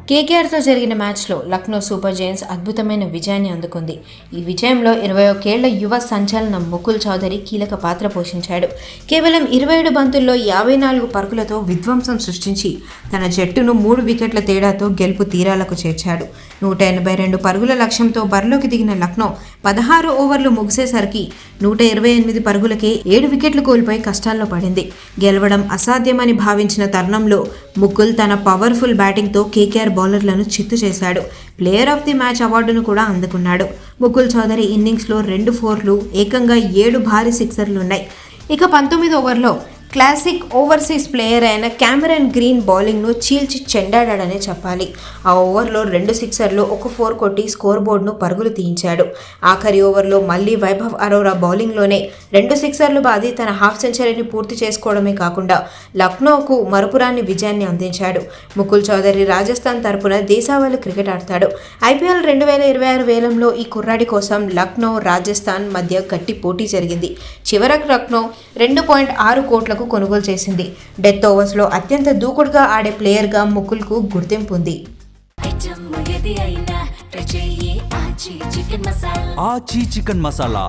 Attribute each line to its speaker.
Speaker 1: కేకేఆర్తో జరిగిన మ్యాచ్లో Lucknow super Giants అద్భుతమైన విజయాన్ని అందుకుంది. ఈ విజయంలో 21 ఏళ్ల యువ సంచలనం ముకుల్ చౌదరి కీలక పాత్ర పోషించాడు. కేవలం 27 బంతుల్లో 54 పరుగులతో విధ్వంసం సృష్టించి తన జట్టును 3 వికెట్ల తేడాతో గెలుపు తీరాలకు చేర్చాడు. 182 పరుగుల లక్ష్యంతో బరిలోకి దిగిన లక్నో 16 ఓవర్లు ముగిసేసరికి 128 పరుగులకే 7 వికెట్లు కోల్పోయి కష్టాల్లో పడింది. గెలవడం అసాధ్యమని భావించిన తరుణంలో ముకుల్ తన పవర్ఫుల్ బ్యాటింగ్తో కేకేఆర్ బౌలర్లను చిత్తు చేశాడు. ప్లేయర్ ఆఫ్ ది మ్యాచ్ అవార్డును కూడా అందుకున్నాడు. ముకుల్ చౌదరి ఇన్నింగ్స్లో 2 4లు, ఏకంగా 7 భారీ సిక్సర్లున్నాయి. ఇక 19 ఓవర్లో క్లాసిక్ ఓవర్సీస్ ప్లేయర్ అయిన కెమెరన్ గ్రీన్ బౌలింగ్ను చీల్చి చెండాడనే చెప్పాలి. ఆ ఓవర్లో 2 సిక్సర్లు, 1 4 కొట్టి స్కోర్ బోర్డును పరుగులు తీయించాడు. ఆఖరి ఓవర్లో మళ్లీ వైభవ్ అరోరా బౌలింగ్లోనే 2 సిక్సర్లు బాది తన హాఫ్ సెంచరీని పూర్తి చేసుకోవడమే కాకుండా లక్నోకు మరపురాని విజయాన్ని అందించాడు. ముకుల్ చౌదరి రాజస్థాన్ తరపున దేశావళి క్రికెట్ ఆడతాడు. ఐపీఎల్ 2026 వేలంలో ఈ కుర్రాడి కోసం లక్నో, రాజస్థాన్ మధ్య గట్టి పోటీ జరిగింది. చివరకు లక్నో 2.6 కోట్లకు కొనుగోలు చేసింది. డెత్ ఓవర్స్లో అత్యంత దూకుడుగా ఆడే ప్లేయర్గా ముకుల్కు గుర్తింపు ఉంది.
Speaker 2: ఆచి చికెన్ మసాలా